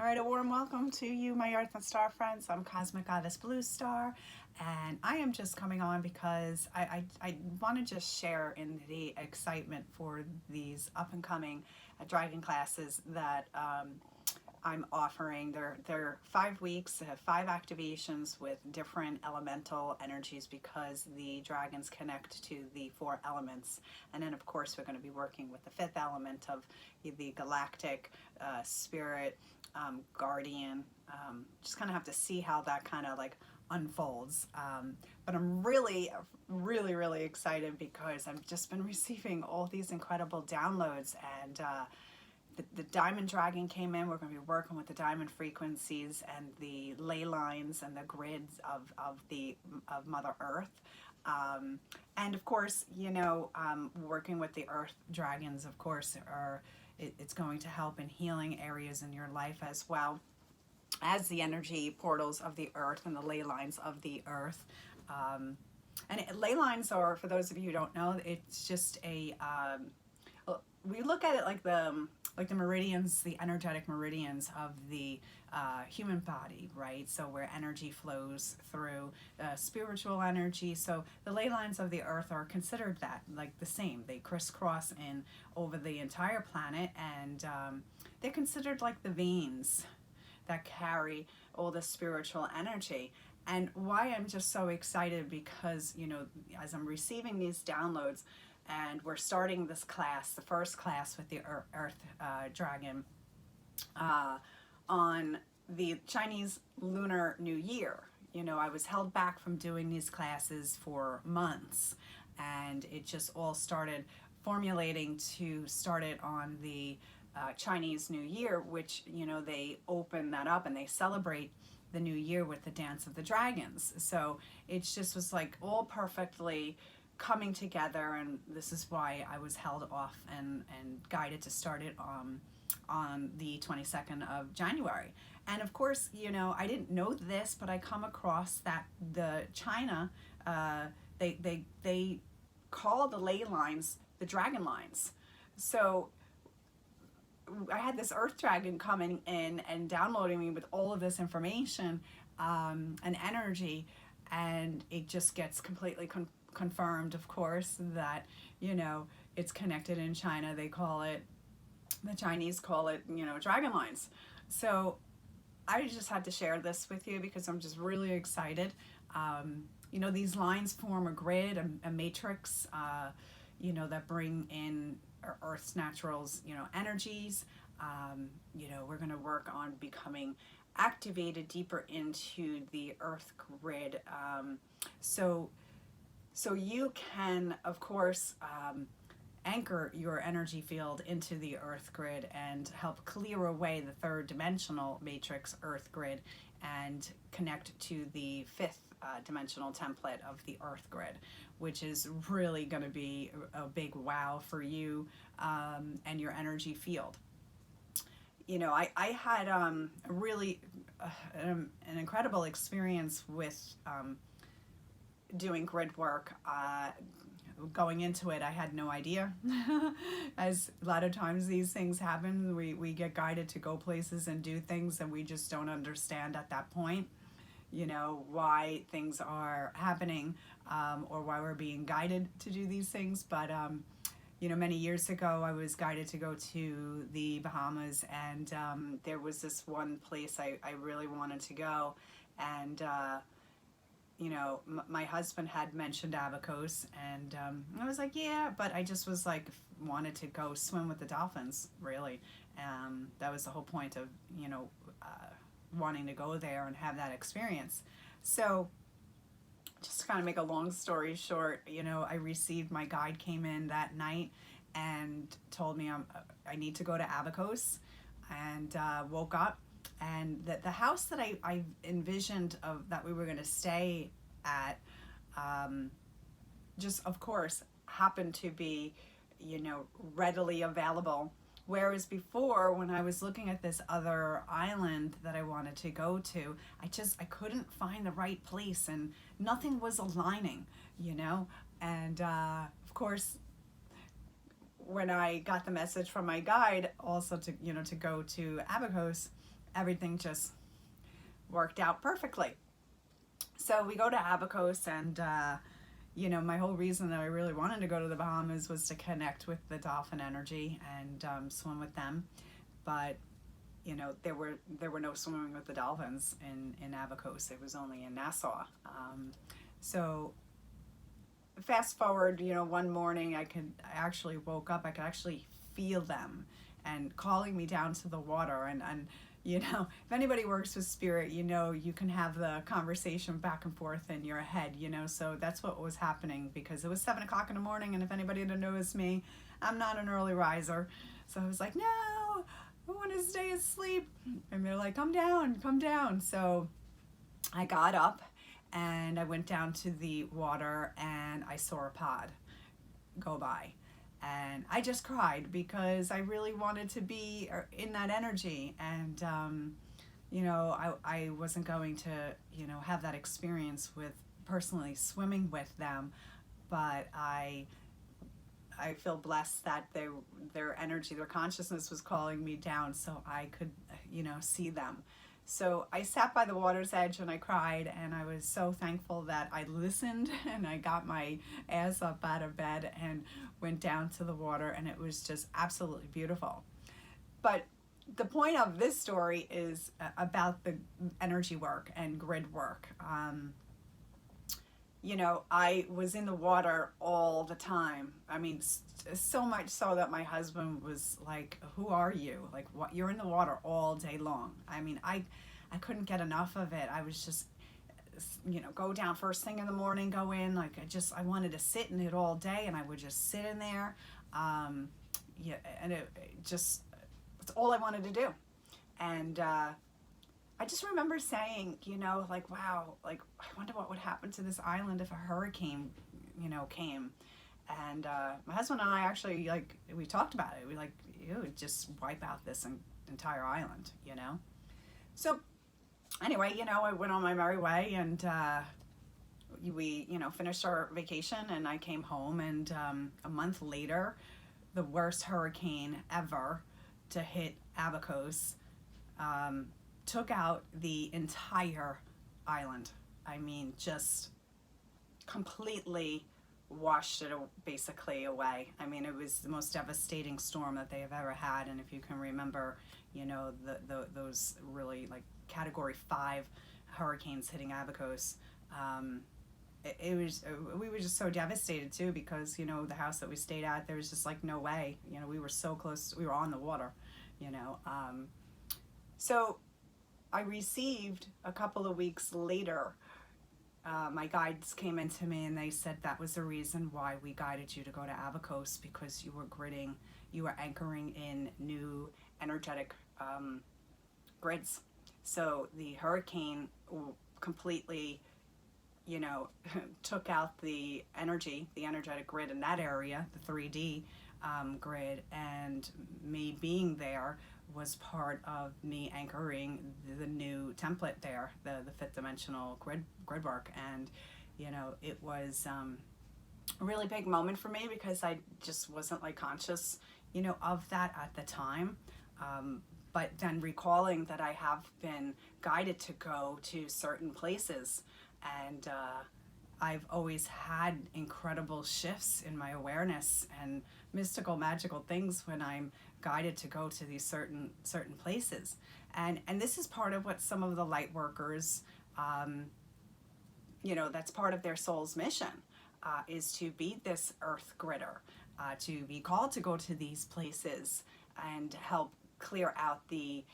All right, a warm welcome to you, my Earth and Star friends. I'm Cosmic Goddess Blue Star, and I am just coming on because I want to just share in the excitement for these up and coming dragon classes that I'm offering. They're 5 weeks, they have 5 activations with different elemental energies because the dragons connect to the 4 elements. And then, of course, we're going to be working with the 5th element of the galactic spirit guardian. Just kind of have to see how that kind of like unfolds. But I'm really excited because I've just been receiving all these incredible downloads, and the diamond dragon came in. We're going to be working with the diamond frequencies and the ley lines and the grids of Mother Earth. And of course, working with the earth dragons, of course, it's going to help in healing areas in your life as well as the energy portals of the earth and the ley lines of the earth. Ley lines are, for those of you who don't know, it's just we look at it like the meridians, the energetic meridians of the human body, right? So where energy flows through spiritual energy. So the ley lines of the earth are considered that, like the same. They crisscross in over the entire planet, and they're considered like the veins that carry all the spiritual energy. And why I'm just so excited, because, as I'm receiving these downloads, and we're starting this class, the first class with the Earth Dragon, on the Chinese Lunar New Year. I was held back from doing these classes for months, and it just all started formulating to start it on the Chinese New Year, which, they open that up and they celebrate the new year with the Dance of the Dragons. So it just was like all perfectly coming together, and this is why I was held off and guided to start it on the 22nd of January. And of course, I didn't know this, but I come across that the China, they call the ley lines the dragon lines. So I had this earth dragon coming in and downloading me with all of this information and energy, and it just gets completely confirmed, of course, that it's connected in China. The Chinese call it dragon lines. So I just had to share this with you because I'm just really excited. These lines form a grid, a matrix, that bring in Earth's naturals, energies. We're going to work on becoming activated deeper into the Earth grid. So you can, of course, anchor your energy field into the Earth grid and help clear away the 3rd dimensional matrix Earth grid and connect to the 5th dimensional template of the Earth grid, which is really going to be a big wow for you and your energy field. I had a really an incredible experience with doing grid work. Going into it, I had no idea. As a lot of times these things happen, we get guided to go places and do things, and we just don't understand at that point, why things are happening, or why we're being guided to do these things. But many years ago, I was guided to go to the Bahamas, and there was this one place I really wanted to go, and my husband had mentioned Abacos, and I was like, yeah, but I just was like, wanted to go swim with the dolphins, really. That was the whole point of, wanting to go there and have that experience. So just to kind of make a long story short, I received, my guide came in that night and told me I need to go to Abacos, and woke up. And the house that I envisioned that we were going to stay at, just of course happened to be, readily available. Whereas before, when I was looking at this other island that I wanted to go to, I couldn't find the right place, and nothing was aligning, And of course, when I got the message from my guide also to go to Abacos, everything just worked out perfectly. So we go to Abacos, and you know, my whole reason that I really wanted to go to the Bahamas was to connect with the dolphin energy and swim with them. But you know, there were no swimming with the dolphins in Abacos. It was only in Nassau. So fast forward, you know, one morning I actually woke up. I could actually feel them and calling me down to the water. And you know, if anybody works with spirit, you know, you can have the conversation back and forth in your head, you know. So that's what was happening, because it was 7 o'clock in the morning, and if anybody knows me, I'm not an early riser. So I was like, no, I want to stay asleep. And they're like, come down, come down. So I got up and I went down to the water, and I saw a pod go by. And I just cried because I really wanted to be in that energy. And, you know, I wasn't going to, you know, have that experience with personally swimming with them, but I feel blessed that their energy, their consciousness was calling me down so I could, you know, see them. So I sat by the water's edge and I cried, and I was so thankful that I listened and I got my ass up out of bed and went down to the water, and it was just absolutely beautiful. But the point of this story is about the energy work and grid work. You know, I was in the water all the time. I mean, so much so that my husband was like, who are you? Like, what? You're in the water all day long. I mean, I couldn't get enough of it. I was just, you know, go down first thing in the morning, go in. Like, I wanted to sit in it all day, and I would just sit in there. Yeah, and it just, it's all I wanted to do. And I just remember saying, you know, like, wow, like, I wonder what would happen to this island if a hurricane, you know, came. And my husband and I actually, like, we talked about it. We like, it would just wipe out this entire island, you know? So anyway, you know, I went on my merry way, and we, you know, finished our vacation, and I came home, and a month later, the worst hurricane ever to hit Abacos took out the entire island. I mean, just completely washed it basically away. I mean, it was the most devastating storm that they have ever had. And if you can remember, you know, those really like Category 5 hurricanes hitting Abacos, we were just so devastated too, because, you know, the house that we stayed at, there was just like no way, you know, we were so close, we were on the water, you know. So I received a couple of weeks later, my guides came into me and they said that was the reason why we guided you to go to Abacos, because you were gridding, you were anchoring in new energetic grids. So the hurricane completely, you know, took out the energy, the energetic grid in that area, the 3D grid, and me being there was part of me anchoring the new template there, the fifth dimensional grid work. And you know, it was a really big moment for me, because I just wasn't like conscious, you know, of that at the time. But then recalling that I have been guided to go to certain places, and I've always had incredible shifts in my awareness and mystical, magical things when I'm guided to go to these certain places. And this is part of what some of the light workers, you know, that's part of their soul's mission, is to be this earth gridder, to be called to go to these places and help clear out the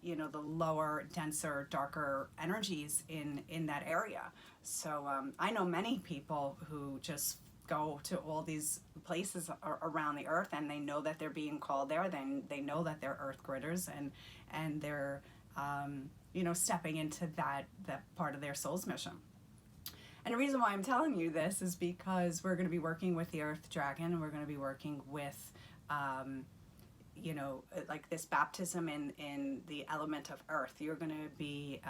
you know, the lower, denser, darker energies in that area. So I know many people who just go to all these places around the earth, and they know that they're being called there. Then they know that they're earth gridders, and they're you know, stepping into that part of their soul's mission. And the reason why I'm telling you this is because we're going to be working with the Earth Dragon, and we're going to be working with you know, like this baptism in the element of earth. You're going to be,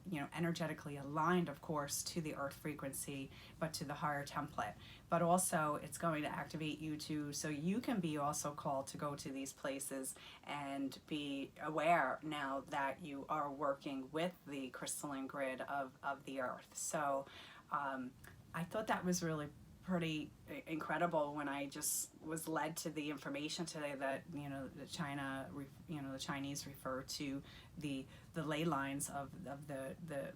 you know, energetically aligned, of course, to the earth frequency, but to the higher template. But also it's going to activate you to, so you can be also called to go to these places and be aware now that you are working with the crystalline grid of the earth. So I thought that was really pretty incredible when I just was led to the information today that, you know, the Chinese refer to the ley lines of the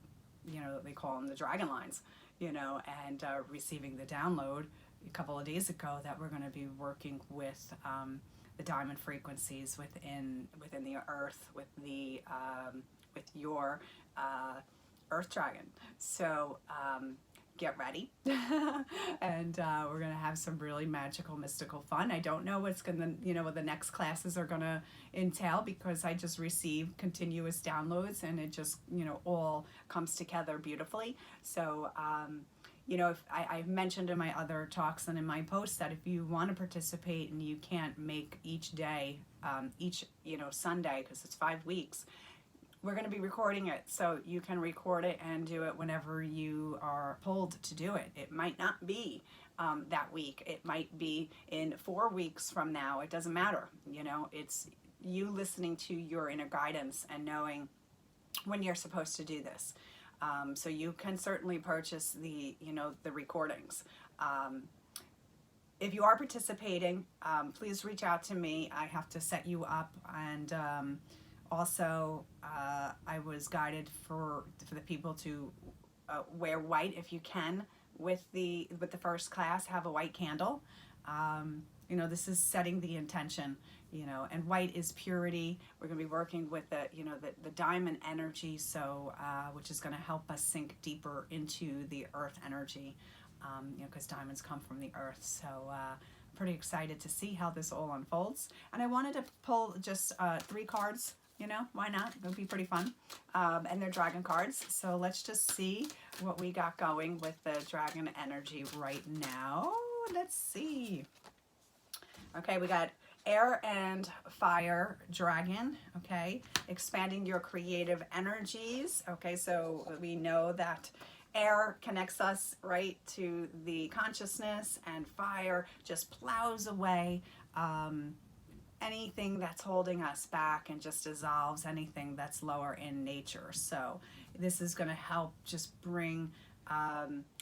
you know, they call them the dragon lines, you know, and receiving the download a couple of days ago that we're going to be working with the diamond frequencies within the earth with the with your earth dragon. So get ready. And we're gonna have some really magical, mystical fun. I don't know what's gonna, you know, what the next classes are gonna entail, because I just receive continuous downloads and it just, you know, all comes together beautifully. So you know, if I've mentioned in my other talks and in my posts that if you want to participate and you can't make each day, each, you know, Sunday, because it's 5 weeks, we're going to be recording it, so you can record it and do it whenever you are pulled to do it. It might not be that week. It might be in 4 weeks from now. It doesn't matter. You know, it's you listening to your inner guidance and knowing when you're supposed to do this. So you can certainly purchase the, you know, the recordings. If you are participating, please reach out to me. I have to set you up, and also, I was guided for the people to wear white if you can with the first class. Have a white candle. You know, this is setting the intention. You know, and white is purity. We're going to be working with the, you know, the diamond energy, so which is going to help us sink deeper into the earth energy. You know, because diamonds come from the earth. So pretty excited to see how this all unfolds. And I wanted to pull just 3 cards. You know, why not? It'll be pretty fun. And they're dragon cards. So let's just see what we got going with the dragon energy right now. Let's see. Okay, we got air and fire dragon. Okay, expanding your creative energies. Okay, so we know that air connects us right to the consciousness, and fire just plows away anything that's holding us back and just dissolves anything that's lower in nature. So this is going to help just bring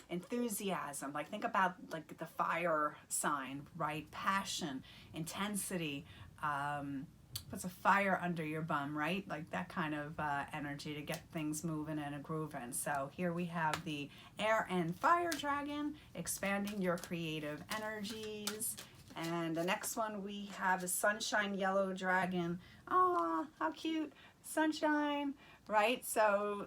enthusiasm. Like, think about like the fire sign, right? Passion, intensity, puts a fire under your bum, right? Like that kind of energy to get things moving and a grooving. So here we have the air and fire dragon, expanding your creative energies. And the next one we have is sunshine yellow dragon. Oh, how cute. Sunshine, right? So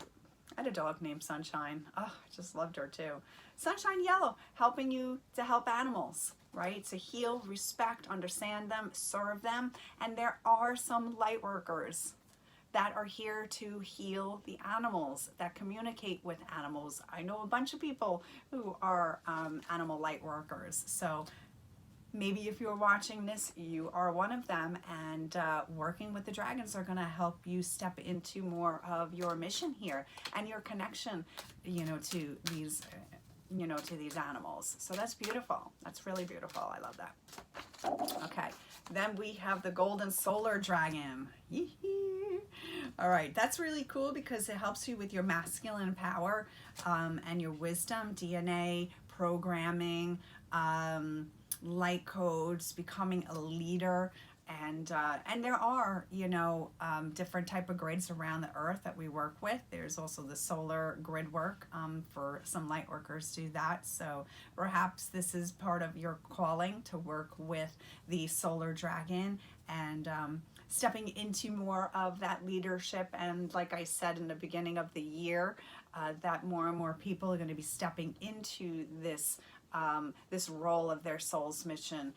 I had a dog named Sunshine. Oh, I just loved her too. Sunshine yellow, helping you to help animals, right? To heal, respect, understand them, serve them. And there are some light workers that are here to heal the animals, that communicate with animals. I know a bunch of people who are animal light workers. So maybe if you're watching this, you are one of them, and working with the dragons are going to help you step into more of your mission here and your connection, you know, to these, you know, to these animals. So that's beautiful. That's really beautiful. I love that. Okay, then we have the golden solar dragon. All right, that's really cool because it helps you with your masculine power and your wisdom, DNA, programming, light codes, becoming a leader, and there are, you know, different type of grids around the earth that we work with. There's also the solar grid work for some light workers do that. So perhaps this is part of your calling to work with the solar dragon and stepping into more of that leadership. And like I said in the beginning of the year, that more and more people are going to be stepping into this this role of their soul's mission,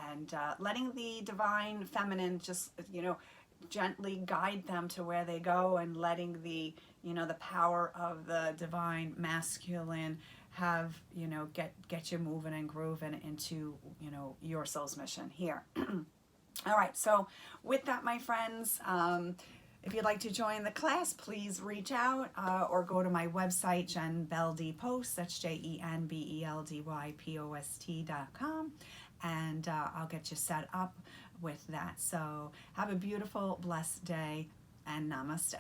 and letting the divine feminine just, you know, gently guide them to where they go, and letting the, you know, the power of the divine masculine have, you know, get you moving and grooving into, you know, your soul's mission here. All right, so with that, my friends, if you'd like to join the class, please reach out or go to my website, JenBeldyPost, that's JenBeldyPost.com, and I'll get you set up with that. So have a beautiful, blessed day, and namaste.